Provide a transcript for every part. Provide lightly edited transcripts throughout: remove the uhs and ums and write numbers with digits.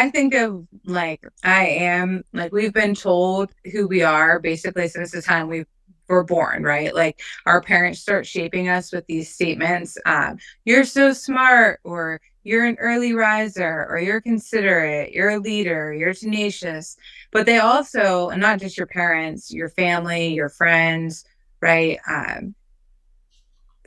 I think of like I am like we've been told who we are basically since the time we were born, right? Like our parents start shaping us with these statements. You're so smart, or you're an early riser, or you're considerate, you're a leader, you're tenacious. But they also, and not just your parents, your family, your friends, right?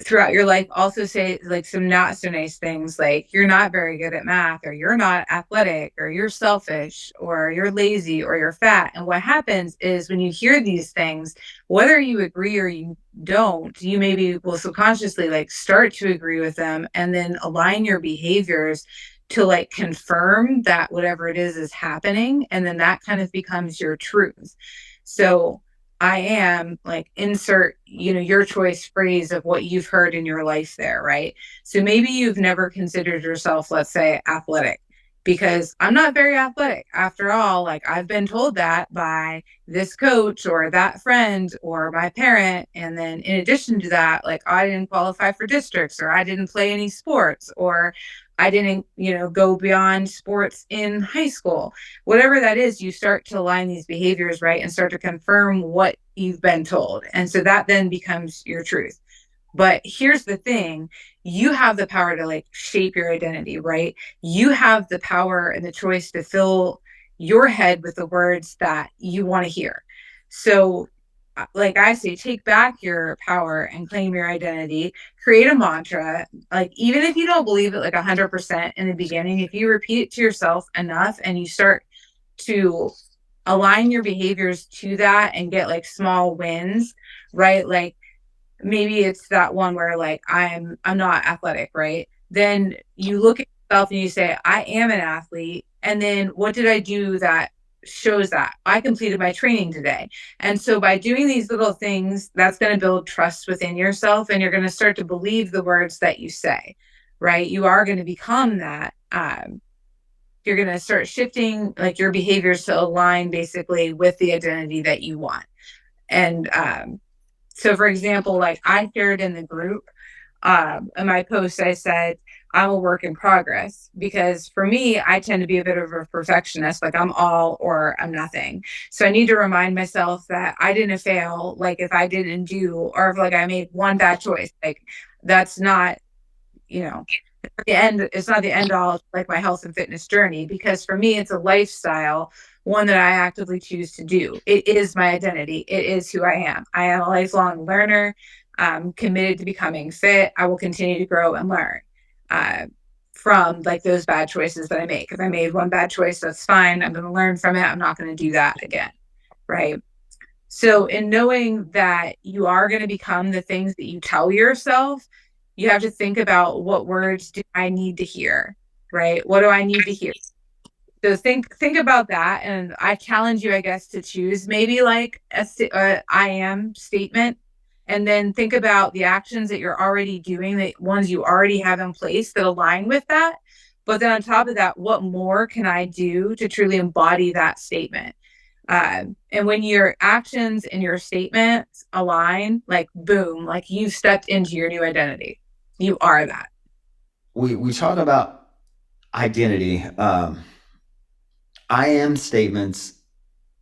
Throughout your life also say like some not so nice things like you're not very good at math, or you're not athletic, or you're selfish, or you're lazy, or you're fat. And what happens is when you hear these things, whether you agree or you don't, you maybe will subconsciously like start to agree with them and then align your behaviors to like confirm that whatever it is happening, and then that kind of becomes your truth. So I am like insert, your choice phrase of what you've heard in your life there, right? So maybe you've never considered yourself, let's say, athletic, because I'm not very athletic. After all, like I've been told that by this coach or that friend or my parent. And then in addition to that, like I didn't qualify for districts, or I didn't play any sports, or I didn't, go beyond sports in high school. Whatever that is, you start to align these behaviors, right? And start to confirm what you've been told. And so that then becomes your truth. But here's the thing, you have the power to like shape your identity, right? You have the power and the choice to fill your head with the words that you want to hear. So, like I say, take back your power and claim your identity, create a mantra. Like, even if you don't believe it like 100% in the beginning, if you repeat it to yourself enough and you start to align your behaviors to that and get like small wins, right? Like, maybe it's that one where like I'm not athletic, right? Then you look at yourself and you say, I am an athlete. And then what did I do that shows that I completed my training today? And so by doing these little things, that's going to build trust within yourself, and you're going to start to believe the words that you say, right? You are going to become that. You're going to start shifting like your behaviors to align basically with the identity that you want. And so, for example, like I shared in the group, in my post, I said, I'm a work in progress, because for me, I tend to be a bit of a perfectionist. Like I'm all or I'm nothing. So I need to remind myself that I didn't fail. Like if I didn't do, or if like I made one bad choice, like that's not, you know, the end. It's not the end all like my health and fitness journey, because for me, it's a lifestyle, one that I actively choose to do. It is my identity. It is who I am. I am a lifelong learner. I'm committed to becoming fit. I will continue to grow and learn uh, from like those bad choices that I make. If I made one bad choice, that's fine. I'm going to learn from it. I'm not going to do that again. Right. So, in knowing that you are going to become the things that you tell yourself, you have to think about, what words do I need to hear? Right? What do I need to hear? So think about that, and I challenge you, I guess, to choose maybe like a I am statement, and then think about the actions that you're already doing, the ones you already have in place that align with that. But then on top of that, what more can I do to truly embody that statement? And when your actions and your statements align, like boom, like you stepped into your new identity. You are that. We talk about identity. I am statements.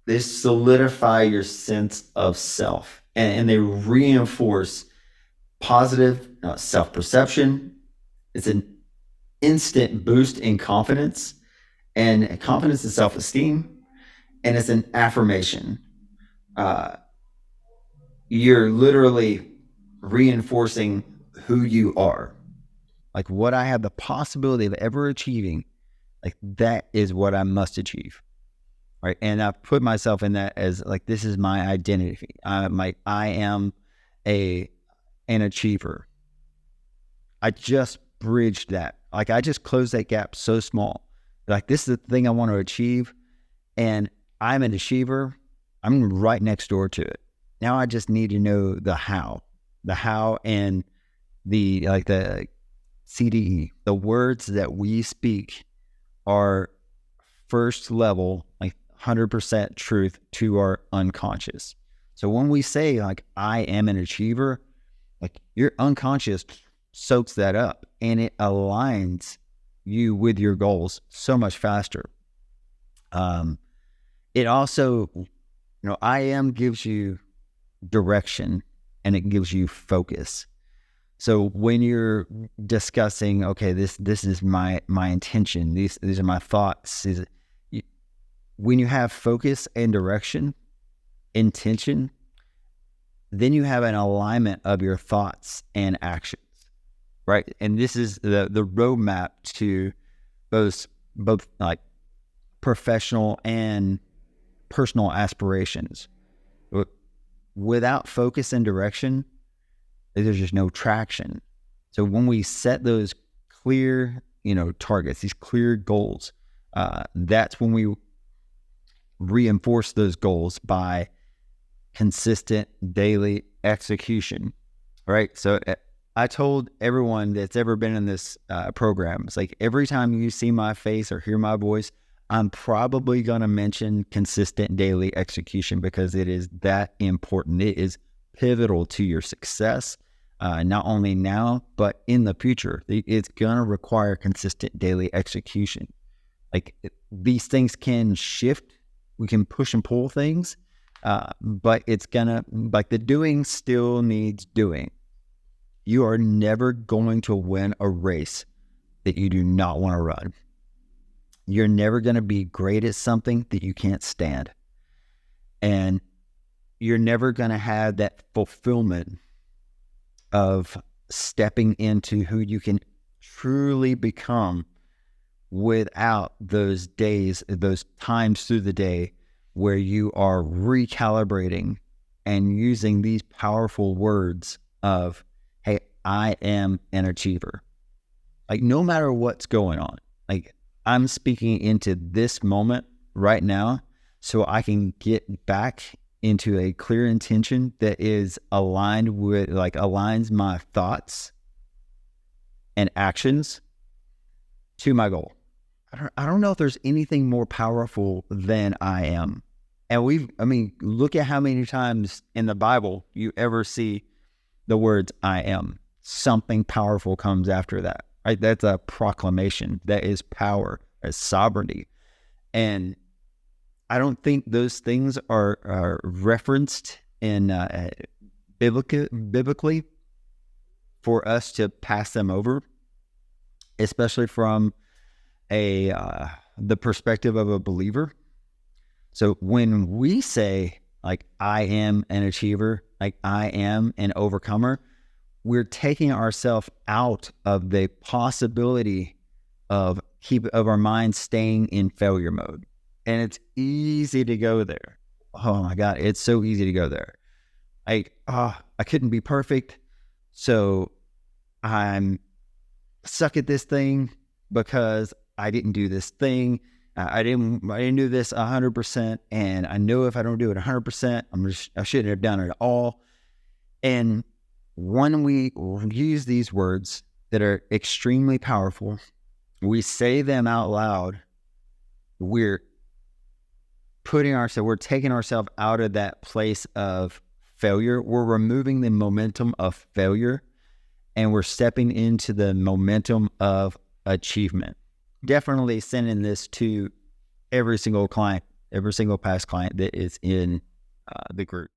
They solidify your sense of self, and they reinforce positive self perception. It's an instant boost in confidence and self esteem, and it's an affirmation. Uh, you're literally reinforcing who you are. Like what I have the possibility of ever achieving, like that is what I must achieve. Right. And I put myself in that as like, this is my identity. I am a an achiever. I just bridged that. Like I just closed that gap so small. Like this is the thing I want to achieve, and I'm an achiever. I'm right next door to it. Now I just need to know the how, and the CDE. The words that we speak are first level, like 100% truth to our unconscious. So when we say like, I am an achiever, like your unconscious soaks that up and it aligns you with your goals so much faster. Um, it also, I am gives you direction and it gives you focus. So when you're discussing, okay, this is my intention, these are my thoughts. When you have focus and direction, intention, then you have an alignment of your thoughts and actions, right? And this is the roadmap to both like professional and personal aspirations. Without focus and direction, there's just no traction. So when we set those clear, targets, these clear goals, that's when we reinforce those goals by consistent daily execution, right? So I told everyone that's ever been in this program, it's like every time you see my face or hear my voice, I'm probably going to mention consistent daily execution because it is that important. It is pivotal to your success, not only now, but in the future. It's going to require consistent daily execution. Like these things can shift. We can push and pull things, but it's gonna, like the doing still needs doing. You are never going to win a race that you do not want to run. You're never going to be great at something that you can't stand. And you're never going to have that fulfillment of stepping into who you can truly become without those days, those times through the day where you are recalibrating and using these powerful words of, hey, I am an achiever. Like no matter what's going on, like I'm speaking into this moment right now so I can get back into a clear intention that is aligned with, like aligns my thoughts and actions to my goal. I don't know if there's anything more powerful than I am. And look at how many times in the Bible you ever see the words I am. Something powerful comes after that, right? That's a proclamation. That is power, as sovereignty. And I don't think those things are referenced in biblically for us to pass them over, especially from the perspective of a believer. So when we say like I am an achiever, like I am an overcomer, we're taking ourselves out of the possibility of our mind staying in failure mode. And it's easy to go there. Oh my God, it's so easy to go there. I couldn't be perfect, so I'm suck at this thing because I didn't do this thing. I didn't do this 100%, and I know if I don't do it 100%, I shouldn't have done it at all. And when we use these words that are extremely powerful, we say them out loud, we're taking ourselves out of that place of failure. We're removing the momentum of failure, and we're stepping into the momentum of achievement. Definitely sending this to every single client, every single past client that is in the group.